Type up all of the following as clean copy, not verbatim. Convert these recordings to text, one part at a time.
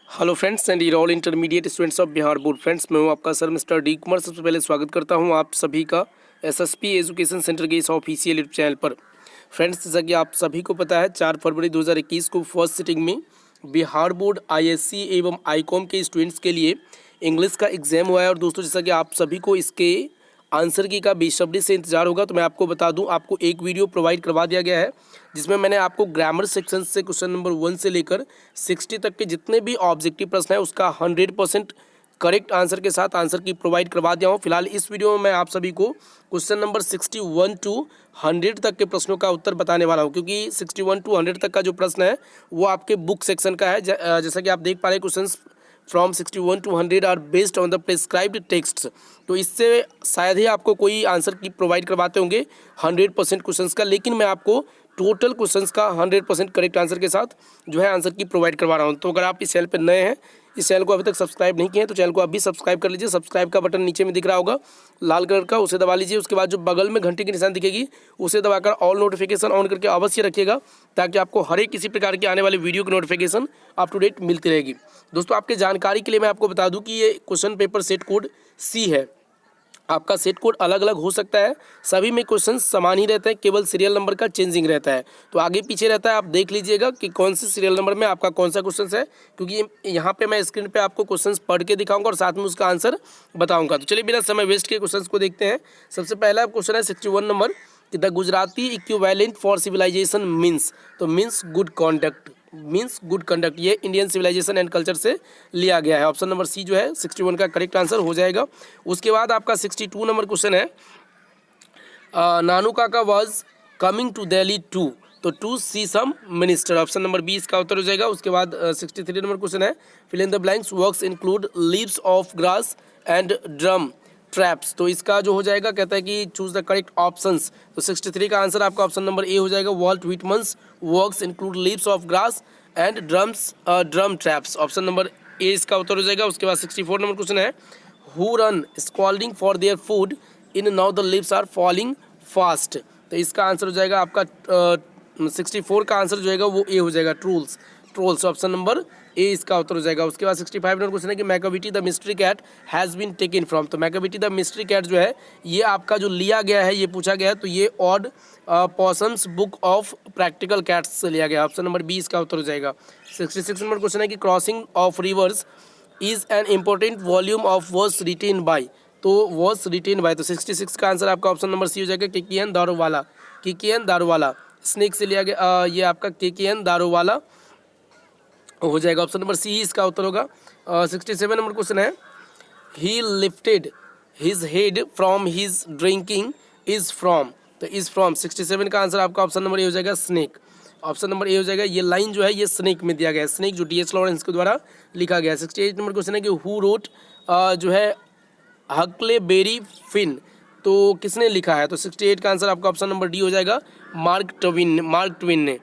Hello friends and all intermediate students of Bihar board. Friends, मैं हूं आपका सर मिस्टर डी कुमार। सबसे पहले स्वागत करता हूं आप सभी का एसएसपी एजुकेशन सेंटर के इस ऑफिशियल यूट्यूब चैनल पर। फ्रेंड्स, जैसा कि आप सभी को पता है, 4 फरवरी 2021 को फर्स्ट सिटिंग में बिहार बोर्ड आईएससी एवं आईकॉम के स्टूडेंट्स के लिए इंग्लिश का एग्जाम हुआ है। और दोस्तों, जैसा कि आप सभी को इसके आंसर की का बेसब्री से इंतजार होगा, तो मैं आपको बता दूं, आपको एक वीडियो प्रोवाइड करवा दिया गया है जिसमें मैंने आपको ग्रामर सेक्शन से क्वेश्चन नंबर 1 से लेकर 60 तक के जितने भी ऑब्जेक्टिव प्रश्न है उसका 100% करेक्ट आंसर के साथ आंसर की प्रोवाइड करवा दिया हूँ। फिलहाल इस वीडियो में मैं आप सभी को क्वेश्चन नंबर 61 टू 100 तक के प्रश्नों का उत्तर बताने वाला हूँ, क्योंकि 61 टू 100 तक का जो प्रश्न है वो आपके बुक सेक्शन का है। जैसा कि आप देख पा रहे हैं, question from 61 to 100 are based on the prescribed text. तो इससे शायद ही आपको कोई आंसर की प्रोवाइड करवाते होंगे 100% क्वेश्चंस का, लेकिन मैं आपको टोटल क्वेश्चंस का 100% करेक्ट आंसर के साथ जो है आंसर की प्रोवाइड करवा रहा हूँ। तो अगर आप इस चैनल पर नए हैं, इस चैनल को अभी तक सब्सक्राइब नहीं किए हैं, तो चैनल को अभी सब्सक्राइब कर लीजिए। सब्सक्राइब का बटन नीचे में दिख रहा होगा लाल कलर का, उसे दबा लीजिए। उसके बाद जो बगल में घंटे की निशान दिखेगी उसे दबाकर ऑल नोटिफिकेशन ऑन करके अवश्य रखिएगा, ताकि आपको हर एक किसी प्रकार की आने वाली वीडियो की नोटिफिकेशन अप टू डेट मिलती रहेगी। दोस्तों, आपके जानकारी के लिए मैं आपको बता दूं कि ये क्वेश्चन पेपर सेट कोड सी है। आपका सेट कोड अलग अलग हो सकता है, सभी में क्वेश्चन समान ही रहते हैं, केवल सीरियल नंबर का चेंजिंग रहता है। तो आगे पीछे रहता है, आप देख लीजिएगा कि कौन से सीरियल नंबर में आपका कौन सा क्वेश्चन है, क्योंकि यहाँ पे मैं स्क्रीन पे आपको क्वेश्चन पढ़ के दिखाऊंगा और साथ में उसका आंसर बताऊंगा। तो चलिए बिना समय वेस्ट के क्वेश्चन को देखते हैं। सबसे पहला क्वेश्चन है 61 नंबर कि the Gujarati equivalent for civilization means. तो means good conduct, means good conduct, ये इंडियन सिविलाइजेशन एंड कल्चर से लिया गया है। ऑप्शन नंबर सी जो है 61 का करेक्ट आंसर हो जाएगा। उसके बाद आपका 62 नंबर क्वेश्चन है Nanu Kaka was coming to Delhi to see some minister. Option number B इसका उत्तर हो जाएगा। उसके बाद 63 नंबर क्वेश्चन है fill in the blanks works include leaves of grass and drum traps. तो इसका जो हो जाएगा, कहता है कि चूज द करेक्ट ऑप्शंस। तो 63 का आंसर आपका ऑप्शन नंबर ए हो जाएगा। Walt Whitman's works include leaves of grass and drum traps. Option number A इसका उत्तर हो जाएगा। उसके बाद 64 नंबर क्वेश्चन है who run scolding for their food in now the leaves are falling fast. तो इसका आंसर हो जाएगा आपका 64 का आंसर जो है वो ए हो जाएगा, ट्रोल्स। ऑप्शन नंबर ए इसका उत्तर हो जाएगा। उसके बाद 65 नंबर क्वेश्चन है कि Macavity the mystery cat has been taken from. तो मैकाविटी द मिस्ट्री कैट जो है ये आपका जो लिया गया है, ये पूछा गया है, तो ये old possum's book of practical cats से लिया गया। ऑप्शन नंबर बी इसका उत्तर हो जाएगा। 66 नंबर क्वेश्चन है कि crossing of rivers is an important volume of verse written by. तो वर्स रिटेन बाय, तो 66 का आंसर आपका ऑप्शन नंबर सी हो जाएगा, केकेएन दारूवाला। स्नेक से लिया गया ये आपका केकेएन दारूवाला हो जाएगा। ऑप्शन नंबर सी इसका उत्तर होगा। 67 नंबर क्वेश्चन है ही lifted his head from his drinking is from. तो इज फ्रॉम 67 का आंसर आपका ऑप्शन नंबर ए हो जाएगा, स्नेक। ऑप्शन नंबर ए हो जाएगा। ये लाइन जो है ये स्नेक में दिया गया है, स्नेक जो डी एच लॉरेंस के द्वारा लिखा गया है। 68 नंबर क्वेश्चन है कि हु रोट जो है हकलेबेरी फिन। तो किसने लिखा है? तो 68 का आंसर आपका ऑप्शन नंबर डी हो जाएगा, मार्क ट्वेन ने।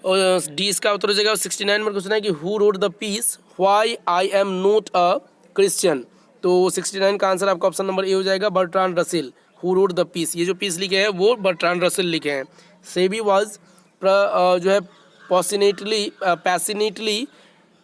और डी इसका उत्तर हो जाएगा। 69 नंबर क्वेश्चन है कि who wrote the piece why I am not a Christian. तो 69 का आंसर आपका ऑप्शन नंबर ए हो जाएगा, Bertrand Russell. Who wrote the piece, ये जो पीस लिखे हैं वो बर्ट्रांड रसेल लिखे हैं। सेबी वाज जो है पैसिनेटली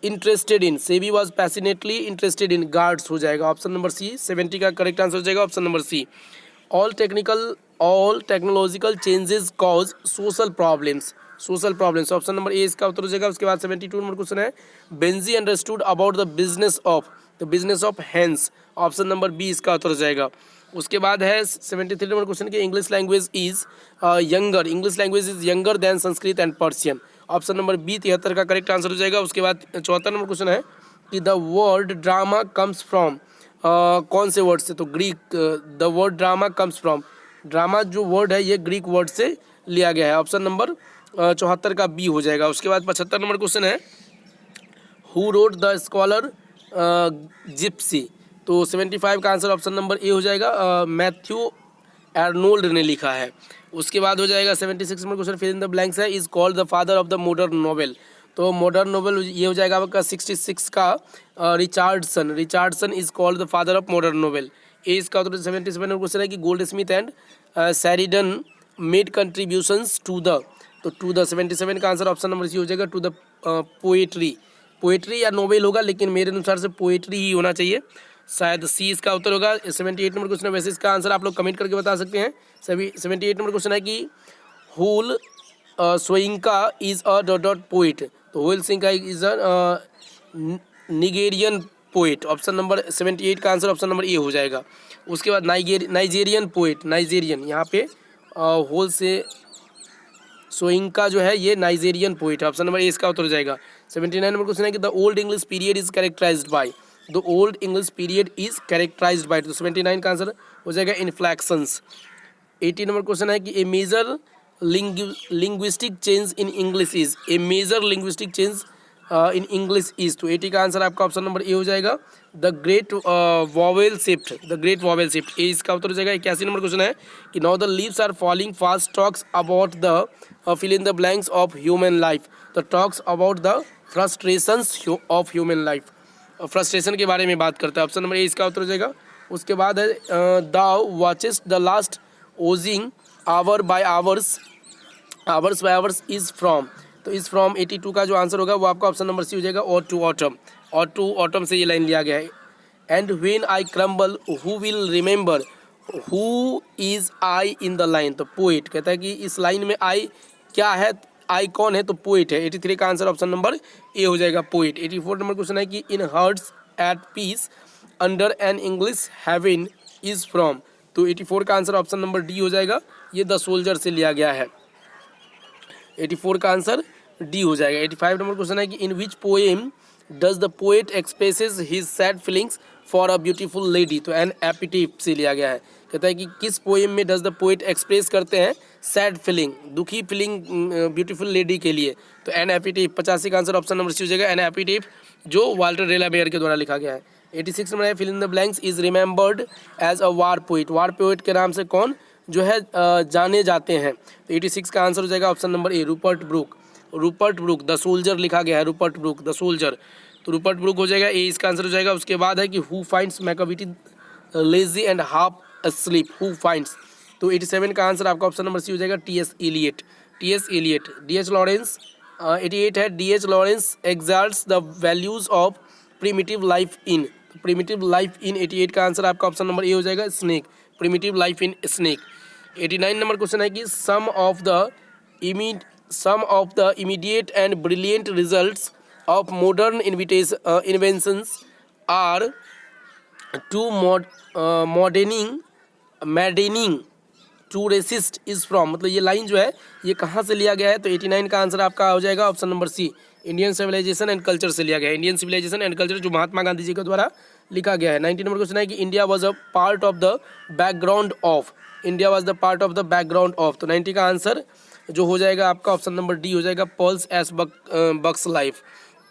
इंटरेस्टेड इन, सेबी was passionately interested in guards हो जाएगा। ऑप्शन नंबर सी 70 का करेक्ट आंसर हो जाएगा, option number C. All technological changes cause social problems. Option number A इसका उत्तर हो जाएगा। उसके बाद 72 नंबर क्वेश्चन है Benjy understood about the business of hens. Option number B इसका उत्तर हो जाएगा। उसके बाद है 73 नंबर क्वेश्चन कि English language is younger than Sanskrit and Persian. Option number B 73 का करेक्ट आंसर हो जाएगा। उसके बाद 74 नंबर क्वेश्चन है कि the word drama comes from, कौन से वर्ड से? तो Greek. The word drama comes from, drama जो वर्ड है ये ग्रीक वर्ड से लिया गया है। ऑप्शन नंबर 74 का बी हो जाएगा। उसके बाद 75 नंबर क्वेश्चन है who wrote the scholar Gypsy. तो 75 का आंसर ऑप्शन नंबर ए हो जाएगा, मैथ्यू एर्नोल्ड ने लिखा है। उसके बाद हो जाएगा 76 number question fill in the blanks है is called the father of the modern novel. तो मॉडर्न नोवेल ये हो जाएगा आपका 66 का Richardson is called the father of modern novel. A इसका उत्तर 77 नंबर क्वेश्चन है कि Goldsmith and Sheridan made contributions to the. तो टू द 77 का आंसर ऑप्शन नंबर सी हो जाएगा, टू द पोएट्री। पोएट्री या नोवेल होगा, लेकिन मेरे अनुसार से पोएट्री ही होना चाहिए, शायद सी इसका उत्तर होगा। 78 नंबर क्वेश्चन है, वैसे इसका आंसर आप लोग कमेंट करके बता सकते हैं। सभी 78 नंबर क्वेश्चन है कि Wole Soyinka is a dot dot poet, तो Wole Soyinka is a Nigerian poet. Option number 78 का आंसर ऑप्शन नंबर ए हो जाएगा। उसके बाद नाइजेरियन पोइट, नाइजेरियन, यहाँ पे होल से सोइंका जो है ये नाइजेरियन पोइट है, ऑप्शन नंबर ए इसका उत्तर हो जाएगा। 79 नंबर क्वेश्चन है कि the old English period is characterised by, the old English period is characterised by, तो 79 का आंसर हो जाएगा इन्फ्लेक्शंस। 80 नंबर क्वेश्चन है कि a major linguistic change in English is, a major linguistic change in English is, तो 80 का answer आपका option number A हो जाएगा, the great vowel shift, the great vowel shift, A इसका उत्तर हो जाएगा। 81 नंबर क्वेश्चन है कि now the leaves are falling fast talks about the fill in the blanks of human life, the talks about the frustrations of human life, frustration के बारे में बात करता है, ऑप्शन नंबर ए इसका उत्तर हो जाएगा। उसके बाद है thou watches the last oozing hour by hours, hours by hours is from, तो इस फ्रॉम 82 का जो आंसर होगा वो आपका ऑप्शन नंबर सी हो जाएगा, और टू ऑटम, और टू ऑटम से ये लाइन लिया गया है। And when I crumble who will remember who is I in the line, तो पोइट कहता है कि इस लाइन में आई क्या है, आई कौन है, तो पोइट है। 83 का आंसर ऑप्शन नंबर ए हो जाएगा, पोइट। 84 नंबर क्वेश्चन है कि in hearts at peace under an English heaven is from, तो 84 का आंसर ऑप्शन नंबर डी हो जाएगा, ये द सोल्जर से लिया गया है। 84 का आंसर डी हो जाएगा। 85 नंबर क्वेश्चन है कि in which poem does the poet expresses his sad feelings for a beautiful lady, तो एन एपिटिव से लिया गया है। कहता है कि किस पोएम में डज द पोएट एक्सप्रेस करते हैं सैड फीलिंग, दुखी फीलिंग ब्यूटीफुल लेडी के लिए, तो एन एपिटिव। 85 का आंसर ऑप्शन नंबर सी हो जाएगा, एन एपिटिव, जो वाल्टर रेलामेयर के द्वारा लिखा गया है। 86 नंबर है fill in the blanks is remembered as a war poet, war poet के नाम से कौन जो है जाने जाते हैं, तो 86 का आंसर हो जाएगा option number A, Rupert Brooke, Rupert Brooke, the soldier लिखा गया है, रूपर्ट ब्रूक द सोल्जर, तो रूपर्ट ब्रूक हो जाएगा, ए इसका आंसर हो जाएगा। उसके बाद है कि who finds Macavity lazy and half asleep, who finds, तो 87 का आंसर आपका ऑप्शन नंबर सी हो जाएगा, T S Eliot, T S Eliot. D H Lawrence 88 है, D H Lawrence exalts the values of primitive life in, primitive life in 88 का answer आपका option number A हो जाएगा, snake, primitive life in snake. 89 number question है कि some of the immediate and brilliant results of modern inventions are too maddening to resist is from, मतलब ये line जो है ये कहाँ से लिया गया है, तो 89 का आंसर आपका हो जाएगा option number C, Indian civilisation and culture से लिया गया है, इंडियन सिविलाइजेशन एंड कल्चर जो महात्मा गांधी जी के द्वारा लिखा गया है। 90 नंबर क्वेश्चन है कि India was a part of the background of, India was the part of the background of, तो 90 का आंसर जो हो जाएगा आपका ऑप्शन नंबर डी हो जाएगा, Pearl's S Buck's life,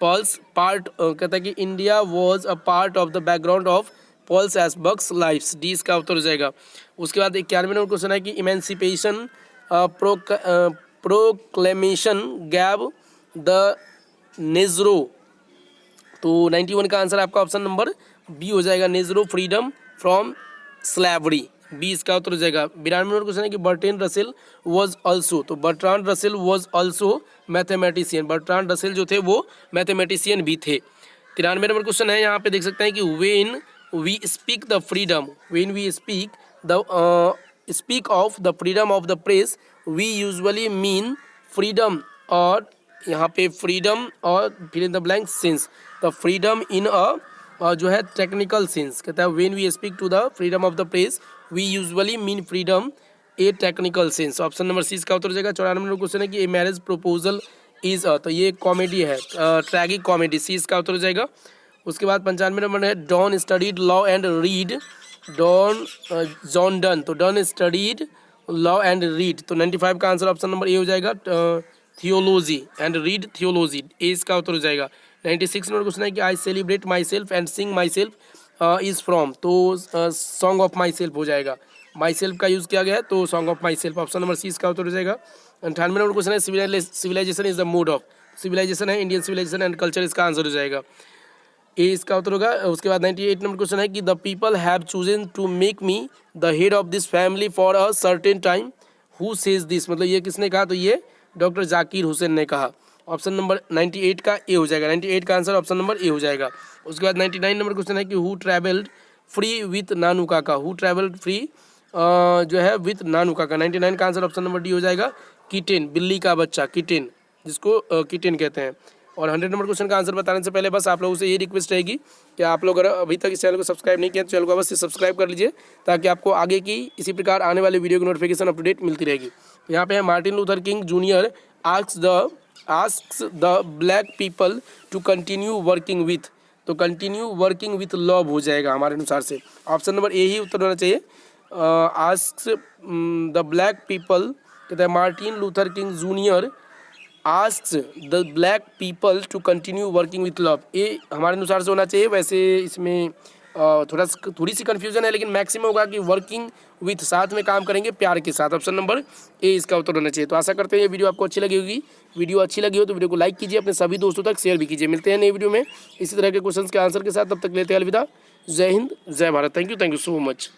Pearl's part कहता है कि India was a part of the background of Pearl's S Buck's life's, D इसका उत्तर हो जाएगा। उसके बाद 91 नंबर क्वेश्चन है कि इमेंसिपेशन प्रोक्लेमेशन गैव द नेज़रो, तो 91 का आंसर आपका ऑप्शन नंबर बी हो जाएगा, नेज़रो फ्रीडम फ्रॉम स्लैवरी, बी इसका उत्तर हो जाएगा। 92 नंबर क्वेश्चन है कि बर्ट्रैंड रसेल वाज आल्सो, तो Bertrand Russell was also mathematician, Bertrand Russell जो थे वो मैथमेटिशियन भी थे। 93 नंबर क्वेश्चन है, यहाँ पे देख सकते हैं कि when we speak the freedom, when we speak of the freedom of the press we usually mean freedom, और यहाँ पे फ्रीडम और fill in the blank sense, the freedom in a जो है टेक्निकल सेंस, कहता है when we speak to the freedom of the press we usually mean freedom a technical sense, option number C इसका उत्तर हो जाएगा। 94 number question है कि a marriage proposal is a, तो ये कॉमेडी है, ट्रैगिक कॉमेडी, सी इसका उत्तर हो जाएगा। उसके बाद 95 नंबर है Donne studied law and read, Donne John Donne, तो Donne studied law and read, तो 95 का आंसर ऑप्शन नंबर ए हो जाएगा, theology and read theology, A इसका उत्तर हो जाएगा। 96 नंबर क्वेश्चन है कि I celebrate myself and sing myself is from, तो सॉन्ग ऑफ माई सेल्फ हो जाएगा, माई सेल्फ का यूज़ किया गया है, तो song of myself, option number C इसका उत्तर हो जाएगा। 98 नंबर क्वेश्चन है civilisation is the mode of, civilisation है इंडियन सिविलाइजेशन एंड कल्चर, इसका आंसर हो जाएगा, ए इसका उत्तर होगा। उसके बाद 98 नंबर क्वेश्चन है कि the people have chosen to make me the head of this family for a certain time, who says this, मतलब ये किसने कहा, तो ये डॉक्टर जाकिर हुसैन ने कहा। ऑप्शन नंबर 98 का ए हो जाएगा। 98 का आंसर ऑप्शन नंबर ए हो जाएगा। उसके बाद 99 नंबर क्वेश्चन है कि हु ट्रैवल्ड फ्री विथ नानू काका। हु ट्रैवल्ड फ्री जो है विथ नानू काका। 99 का आंसर ऑप्शन नंबर डी हो जाएगा, किटेन, बिल्ली का बच्चा, किटेन, जिसको किटेन कहते हैं। और 100 नंबर क्वेश्चन का आंसर बताने से पहले बस आप लोगों से ये रिक्वेस्ट रहेगी कि आप लोग अगर अभी तक इस चैनल को सब्सक्राइब नहीं किया तो चैनल को अवश्य सब्सक्राइब कर लीजिए, ताकि आपको आगे की इसी प्रकार आने वाले वीडियो की नोटिफिकेशन अप टू डेट मिलती रहेगी। यहाँ पे है Martin Luther King junior asks the black people to continue working with, तो कंटिन्यू वर्किंग विथ लव हो जाएगा हमारे अनुसार से। ऑप्शन नंबर ए ही उत्तर होना चाहिए। आस्क्स द ब्लैक पीपल, कहते हैं Martin Luther King junior asks the black people to continue working with love, ये हमारे अनुसार से होना चाहिए। वैसे इसमें थोड़ी सी कन्फ्यूजन है, लेकिन मैक्सिमम होगा कि वर्किंग विथ, साथ में काम करेंगे प्यार के साथ। ऑप्शन नंबर ए इसका उत्तर होना चाहिए। तो आशा करते हैं ये वीडियो आपको अच्छी लगी होगी। वीडियो अच्छी लगी हो तो वीडियो को लाइक कीजिए, अपने सभी दोस्तों तक शेयर भी कीजिए। मिलते हैं नई वीडियो में इसी तरह के क्वेश्चन के आंसर के साथ, तब तक लेते हैं अलविदा। जय हिंद, जय Bharat. Thank you so much.